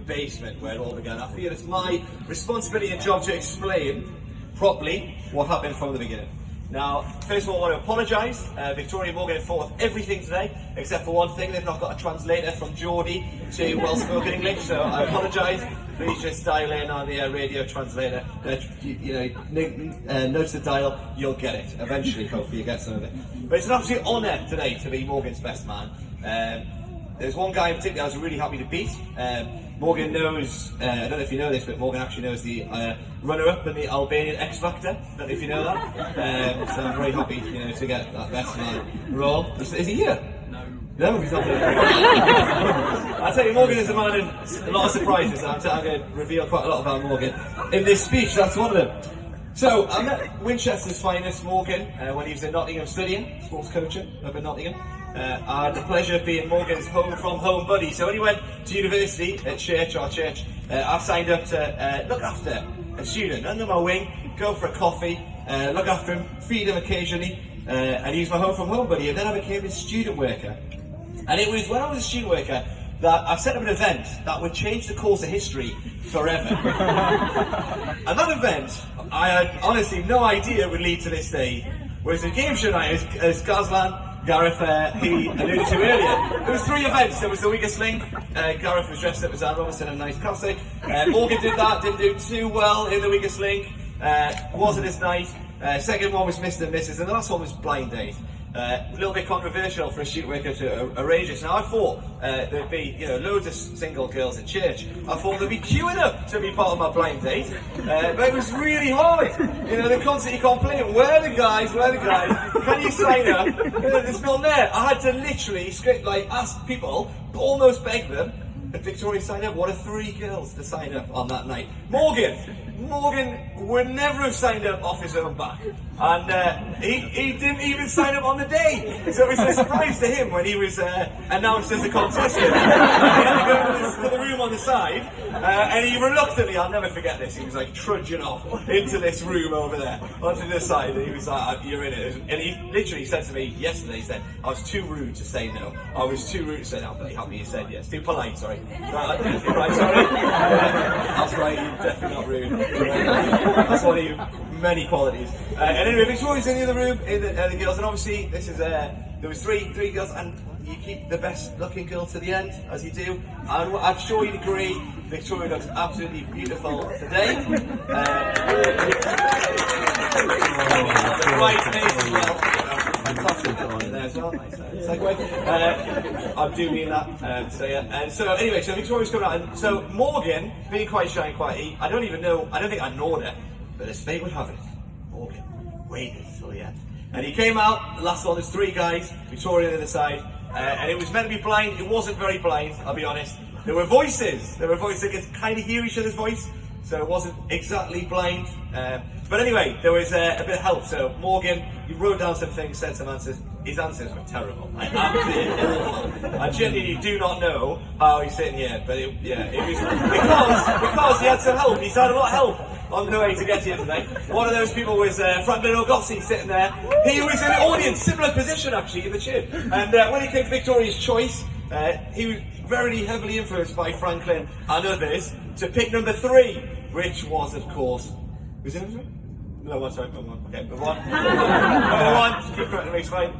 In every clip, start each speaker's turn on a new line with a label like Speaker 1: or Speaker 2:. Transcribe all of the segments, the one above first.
Speaker 1: basement where it all began. I feel it's my responsibility and job to explain properly what happened from the beginning. Now, first of all, I want to apologise. Victoria and Morgan have fought with everything today, except for one thing. They've not got a translator from Geordie to well-spoken English, so I apologise. Please just dial in on the radio translator. Notice the dial, you'll get it. Eventually, hopefully you get some of it. But it's an absolute honour today to be Morgan's best man. There's one guy in particular I was really happy to beat. Morgan knows, I don't know if you know this, but Morgan actually knows the runner-up in the Albanian X Factor. I don't know if you know that. So I'm very happy, to get that best man role. Is he here? No, he's not here. I'll tell you, Morgan is a man of a lot of surprises. I'm going to reveal quite a lot about Morgan in this speech. That's one of them. So, I met Winchester's finest, Morgan, when he was in Nottingham studying, sports coaching up in Nottingham. I had the pleasure of being Morgan's home-from-home buddy. So when he went to university at church, I signed up to look after a student under my wing, go for a coffee, look after him, feed him occasionally, and he was my home-from-home buddy. And then I became his student worker. And it was when I was a student worker that I set up an event that would change the course of history forever. And that event, I had honestly no idea would lead to this day. Whereas a game show night, as Gareth, he alluded to earlier. There was 3 events. There was the weakest link. Gareth was dressed up as Anne Robinson in a nice classic. Morgan did that, didn't do too well in the weakest link. Wasn't as nice. Second one was Mr. and Mrs. And the last one was Blind Date. A little bit controversial for a student worker to arrange this. Now I thought there'd be loads of single girls in church. I thought they'd be queuing up to be part of my blind date, but it was really hard. They're constantly complaining, where are the guys, can you sign up? There's none there. I had to literally ask people, almost beg them, and Victoria signed up. What are 3 girls to sign up on that night? Morgan would never have signed up off his own back, and he didn't even sign up on the day, so it was a surprise to him when he was announced as a contestant. He had to go to the room on the side, and he reluctantly, I'll never forget this, he was like trudging off into this room over there, onto the side, and he was like, you're in it, and he literally said to me yesterday, he said, I was too rude to say no, I was too rude to say no, but happy you said yes, too polite, sorry. Sorry. That's right, you're definitely not rude. That's one of your many qualities. And anyway, Victoria's in the other room, the girls, and obviously this is there was three girls, and you keep the best looking girl to the end, as you do. And I'm sure you'd agree, Victoria looks absolutely beautiful today. Right face as well. Fantastic in there as well. Nice segue. I do mean that. And so anyway, so Victoria's coming out, and so Morgan, being quite shy and quiet, I don't think I ignored her, but as fate would have it, Morgan waited till the end. And he came out, the last one, there's 3 guys, Victoria on the other side, and it was meant to be blind. It wasn't very blind, I'll be honest. There were voices that could kind of hear each other's voice, so it wasn't exactly blind. But anyway, there was a bit of help. So Morgan, he wrote down some things, said some answers. His answers were terrible, absolutely awful. I genuinely do not know how he's sitting here, but it was because he had some help. He's had a lot of help on the way to get here today. One of those people was Franklin O'Gossi sitting there. He was in the audience, similar position actually in the chair. And when it came to Victoria's choice, he was very heavily influenced by Franklin and others to pick number 3, which was, of course, was it number 3? No, one, sorry, number 1. Okay, number 1. Number 1, keep correcting me, it's fine.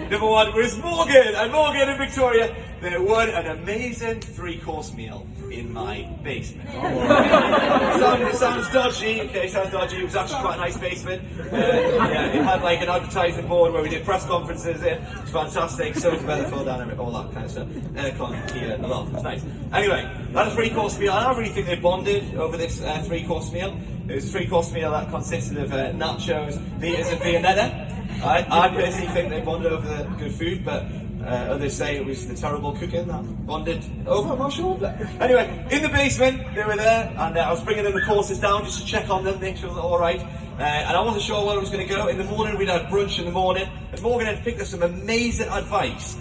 Speaker 1: Number 1 was Morgan, and Victoria, they won an amazing 3-course meal in my basement. It sounds dodgy, okay, sounds dodgy. It was actually quite a nice basement. It had like an advertising board where we did press conferences in. It was fantastic, so much better for down and all that kind of stuff. Aircon here, a lot, it was nice. Anyway, that was a 3-course meal, and I really think they bonded over this 3-course meal. It was a 3-course meal that consisted of nachos, Vitas and Viennetta. I personally think they bonded over the good food, but others say it was the terrible cooking that bonded over, I'm not sure. But anyway, in the basement, they were there, and I was bringing them the courses down just to check on them, make sure they're alright. And I wasn't sure where it was going to go. In the morning, we'd had brunch in the morning, and Morgan had picked up some amazing advice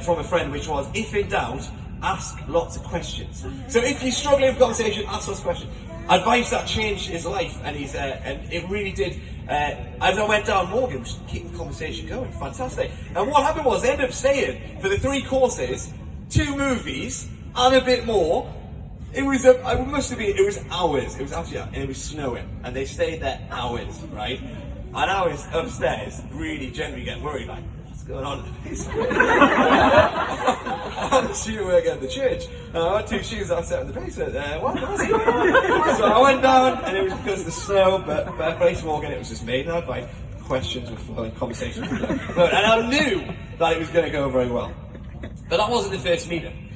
Speaker 1: from a friend, which was, if in doubt, ask lots of questions. So if you're struggling with conversation, ask lots of questions. Advice that changed his life, and it really did. As I went down, Morgan was keeping the conversation going, fantastic. And what happened was, they ended up staying for the 3 courses, 2 movies, and a bit more. It was, it must have been, it was hours, it was absolutely, and it was snowing, and they stayed there hours, right? And I was upstairs, really genuinely getting worried, like, what's going on in the basement? I'm the student work at the church, and I had 2 shoes I set in the basement, what's going on? So I went down, and it was because of the snow, but fair play to Morgan, it was just me, and I had like questions with flowing conversations with them. And I knew that it was going to go very well. But that wasn't the first meeting.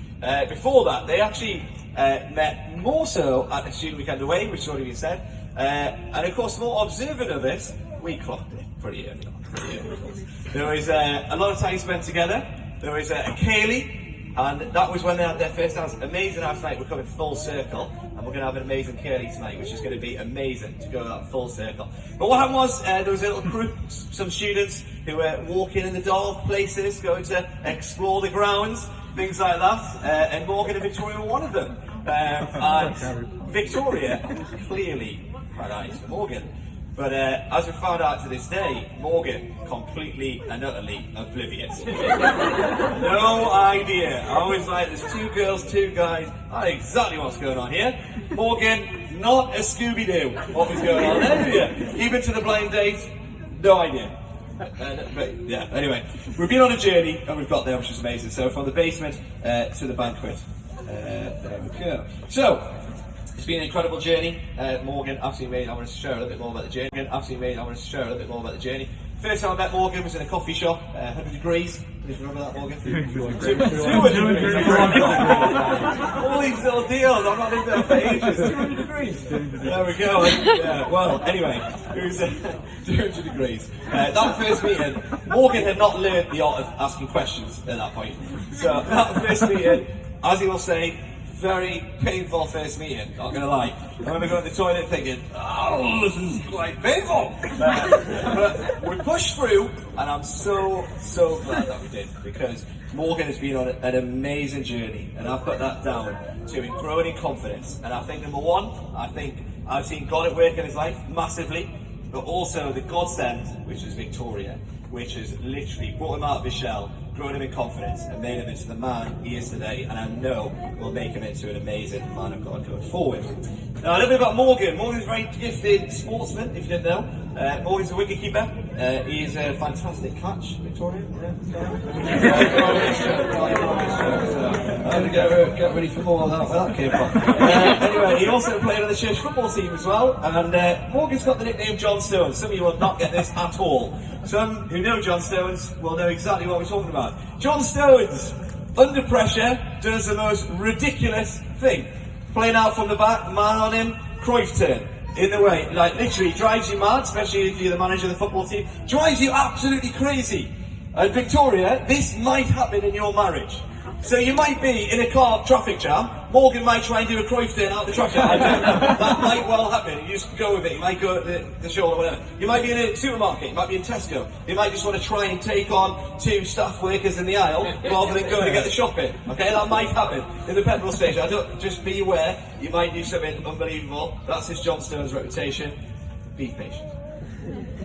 Speaker 1: Before that, they actually met more so at the student weekend away, which has already been said. And of course, more observant of this, we clocked it pretty early on. There was a lot of time spent together. There was a Kaylee, and that was when they had their first house. Amazing house night. We're coming full circle, and we're going to have an amazing Kaylee tonight, which is going to be amazing to go that full circle. But what happened was there was a little group, some students who were walking in the dark places, going to explore the grounds, things like that. And Morgan and Victoria were one of them. And Victoria clearly had eyes for Morgan. But as we found out to this day, Morgan completely and utterly oblivious. No idea. I was like, there's 2 girls, 2 guys. I know exactly what's going on here. Morgan, not a Scooby-Doo. What was going on there? Even to the blind date, no idea. But yeah, anyway, we've been on a journey and we've got there, which is amazing. So from the basement to the banquet. There we go. So, it's been an incredible journey. Morgan, absolutely amazing. I want to share a little bit more about the journey. First time I met Morgan was in a coffee shop, 100 degrees. Did you remember that, Morgan? 200 degrees. All these little deals, I've not lived there for ages. 200 degrees. There we go. Well, anyway, it was 200 degrees. That first meeting, Morgan had not learned the art of asking questions at that point. So, that first meeting, as he will say, very painful first meeting, not going to lie. I remember going to the toilet thinking, oh, this is quite painful. But we pushed through, and I'm so glad that we did, because Morgan has been on an amazing journey, and I've put that down to him growing in confidence. And I think, number one, I think I've seen God at work in his life massively, but also the godsend, which is Victoria, which has literally brought him out of his shell, grown him in confidence, and made him into the man he is today, and I know will make him into an amazing man of God going forward. Now, a little bit about Morgan. Morgan's a very gifted sportsman, if you didn't know. Morgan's a wicketkeeper. He's a fantastic catch, Victoria. I had to get ready for more of that, where that came from. Anyway, he also played on the church football team as well, and Morgan's got the nickname John Stones. Some of you will not get this at all. Some who know John Stones will know exactly what we're talking about. John Stones, under pressure, does the most ridiculous thing. Playing out from the back, man on him, Cruyff turn. In the way, like literally drives you mad, especially if you're the manager of the football team. Drives you absolutely crazy. And Victoria, this might happen in your marriage. So you might be in a car traffic jam, Morgan might try and do a Cruyff turn out the traffic jam, I don't know. That might well happen, you just go with it, you might go at the shoulder or whatever. You might be in a supermarket, you might be in Tesco, you might just want to try and take on 2 staff workers in the aisle rather than going to get the shopping. Okay, that might happen in the petrol station. Just be aware, you might do something unbelievable. That's his John Stones reputation. Be patient.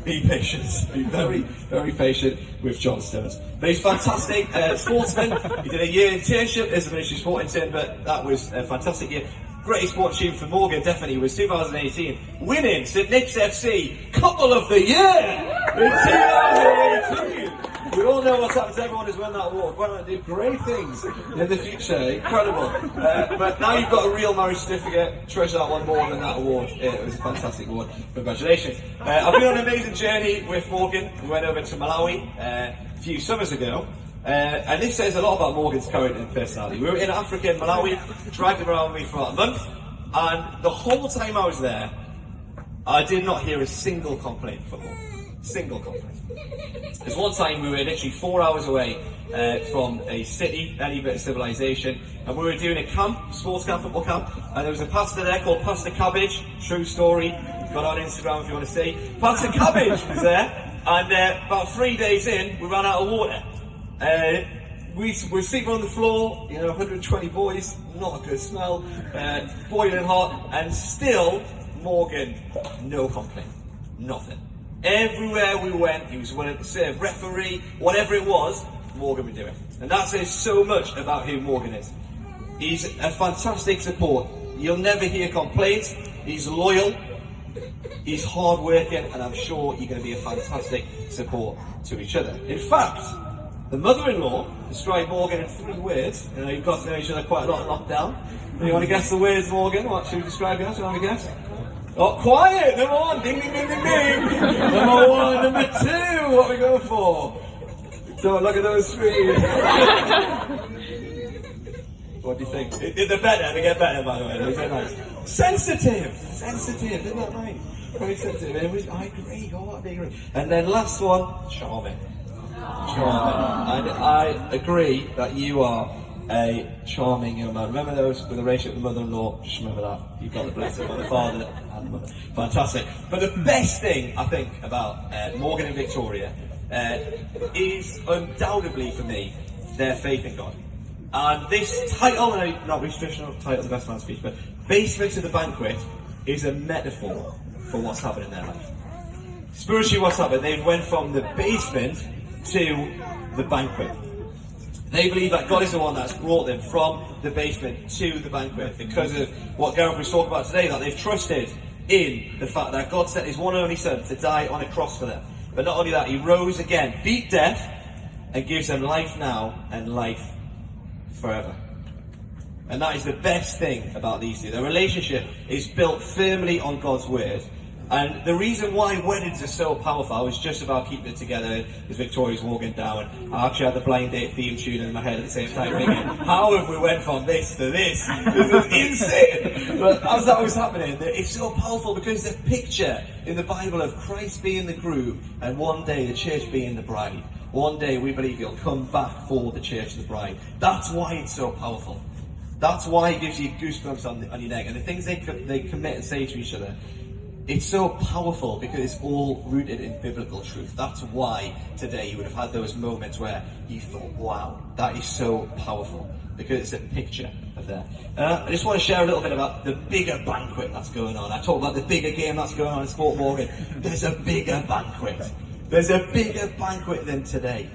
Speaker 1: Be patient. Be very, very patient with John Stones. But he's fantastic sportsman. He did a year internship as a ministry sport intern, but that was a fantastic year. Greatest sports achievement for Morgan definitely was 2018, winning St Nick's FC Couple of the Year in 2018. We all know what's happened to everyone who's won that award. Why don't they do great things in the future? Incredible. But now you've got a real marriage certificate. Treasure that one more than that award. It was a fantastic award. Congratulations. I've been on an amazing journey with Morgan. We went over to Malawi a few summers ago. And this says a lot about Morgan's character and personality. We were in Africa, in Malawi, dragged him around with me for about a month. And the whole time I was there, I did not hear a single complaint from him. Single complaint. There's one time we were literally 4 hours away from a city, any bit of civilization, and we were doing a camp, sports camp, football camp, and there was a pastor there called Pastor Cabbage, true story, got on Instagram if you want to see. Pastor Cabbage was there, and about 3 days in, we ran out of water. We were sleeping on the floor, 120 boys, not a good smell, boiling hot, and still, Morgan, no complaint, nothing. Everywhere we went, he was willing to serve referee, whatever it was, Morgan would do it. And that says so much about who Morgan is. He's a fantastic support You'll never hear complaints. He's loyal, he's hard-working, and I'm sure you're going to be a fantastic support to each other. In fact, the mother-in-law described Morgan in 3 words. You know, you've got to know each other quite a lot in lockdown. You want to guess the words, Morgan? What should we describe you as? You want to guess? Oh, quiet! Number 1, ding, ding, ding, ding, ding. Number 1, number 2, what are we going for? Don't look at those screens. What do you think? They're better, they get better, by the way. They're nice. Sensitive! Sensitive, isn't that right? Very sensitive. I agree, I agree. And then last one, charming. Charming. And I agree that you are a charming young man. Remember those with the relationship with the mother-in-law? Just remember that. You've got the blessing of the father and the mother. Fantastic. But the best thing, I think, about Morgan and Victoria is undoubtedly, for me, their faith in God. And this title, and I'm not really traditional title of the Best Man speech, but Basement to the Banquet is a metaphor for what's happened in their life. Spiritually, what's happened? They've went from the basement to the banquet. They believe that God is the one that's brought them from the basement to the banquet because of what Gareth was talking about today, that they've trusted in the fact that God sent his one and only son to die on a cross for them. But not only that, he rose again, beat death, and gives them life now and life forever. And that is the best thing about these two. Their relationship is built firmly on God's word. And the reason why weddings are so powerful, I was just about keeping it together as Victoria's walking down, and I actually had the blind date theme tune in my head at the same time thinking, how have we went from this to this? This is insane! But as that was happening, it's so powerful because the picture in the Bible of Christ being the groom and one day the church being the bride. One day we believe he'll come back for the church and the bride. That's why it's so powerful. That's why it gives you goosebumps on your neck. And the things they commit and say to each other, it's so powerful because it's all rooted in biblical truth. That's why today you would have had those moments where you thought, wow, that is so powerful. Because it's a picture of that. I just want to share a little bit about the bigger banquet that's going on. I talked about the bigger game that's going on in Sport Morgan. There's a bigger banquet. There's a bigger banquet than today.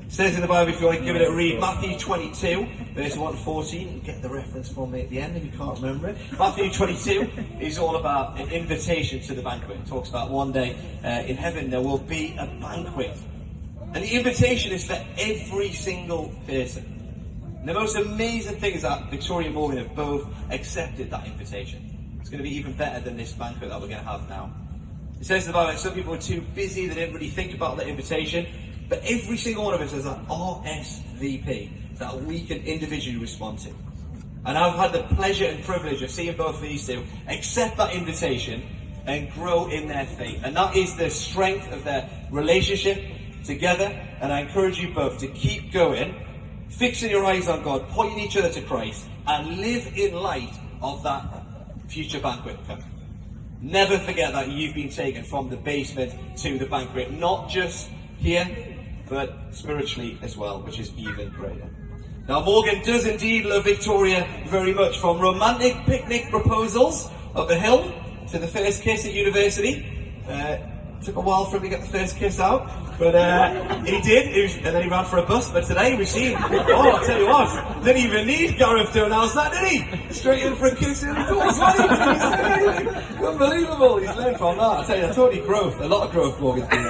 Speaker 1: It says in the Bible, if you want to give it a read, Matthew 22, verse 1 to 14. You get the reference from me at the end if you can't remember it. Matthew 22 is all about an invitation to the banquet. It talks about one day in heaven there will be a banquet. And the invitation is for every single person. And the most amazing thing is that Victoria and Morgan have both accepted that invitation. It's going to be even better than this banquet that we're going to have now. It says in the Bible that some people were too busy, they didn't really think about the invitation. But every single one of us has an RSVP that we can individually respond to. And I've had the pleasure and privilege of seeing both of these two accept that invitation and grow in their faith. And that is the strength of their relationship together. And I encourage you both to keep going, fixing your eyes on God, pointing each other to Christ, and live in light of that future banquet coming. Never forget that you've been taken from the basement to the banquet, not just here, but spiritually as well, which is even greater. Now, Morgan does indeed love Victoria very much, from romantic picnic proposals up the hill to the first kiss at university. Took a while for him to get the first kiss out, but he did, and then he ran for a bus. But today we've seen, I'll tell you what, didn't even need Gareth to announce that, did he? Straight in for a kiss in the course, unbelievable, he's learned from that. I tell you, totally growth, a lot of growth Morgan's been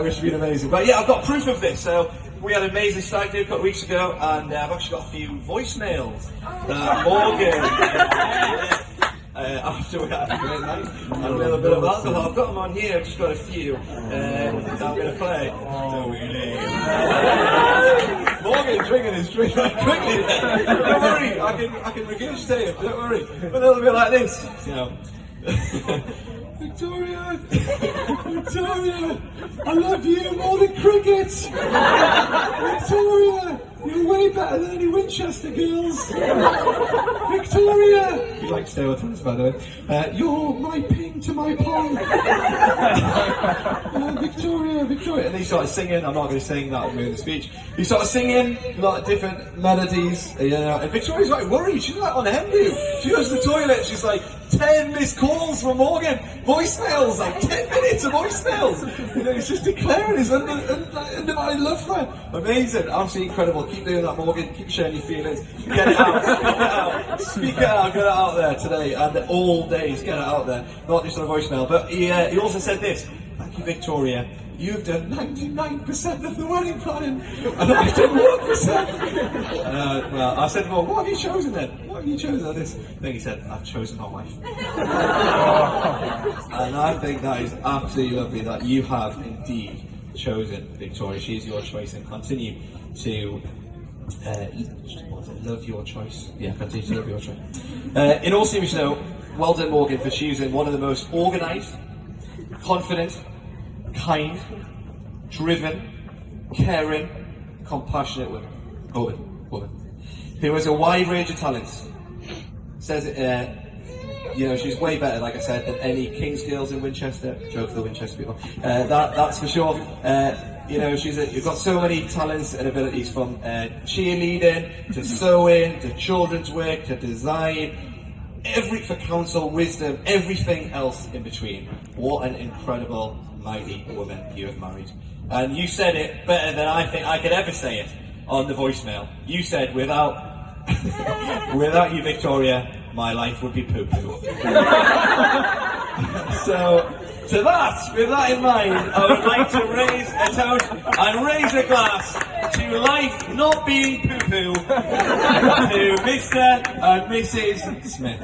Speaker 1: which has been amazing. But yeah, I've got proof of this. So we had an amazing stag do a couple of weeks ago, and I've actually got a few voicemails that Morgan after we had a great night and a little bit of alcohol. I've got them on here, I've just got a few that I'm going to play. Morgan's drinking his drink quickly. Don't worry, I can regurgitate it, don't worry. A little bit like this, you know. Victoria, I love you more than cricket. Victoria, you're way better than any Winchester girls. Victoria, you like stereotypes, by the way. You're my ping to my pong. Victoria. And he started singing. I'm not going to sing that during the speech. He started singing a lot of different melodies, you know. And Victoria's like worried. She's like on the hen do. She goes to the toilet. She's like, 10 missed calls from Morgan, voicemails, like 10 minutes of voicemails. You know, he's just declaring his undivided love for her. Amazing, absolutely incredible. Keep doing that, Morgan. Keep sharing your feelings. Get it out, speak it out, speak it out, get it out there today and all days. Get it out there, not just on a voicemail. But he also said this: "Thank you, Victoria. You've done 99% of the wedding planning, and I've done 1%. Well, I said, "Well, what have you chosen then? What have you chosen on this?" Then he said, "I've chosen my wife." And I think that is absolutely lovely that you have indeed chosen Victoria. She is your choice, and continue to love your choice. Yeah, continue to love your choice. In all seriousness, though, well done, Morgan, for choosing one of the most organised, confident, kind, driven, caring, compassionate woman, who has a wide range of talents. Says you know, she's way better, like I said, than any King's girls in Winchester. Joke for the Winchester people. That's for sure. You know, you've got so many talents and abilities, from cheerleading to sewing to children's work to design. For counsel, wisdom, everything else in between. What an incredible, mighty woman you have married. And you said it better than I think I could ever say it on the voicemail. You said, without you, Victoria, my life would be poo-poo. So, with that in mind, I would like to raise a toast and raise a glass to life not being poo-poo to Mr. and Mrs. Smith.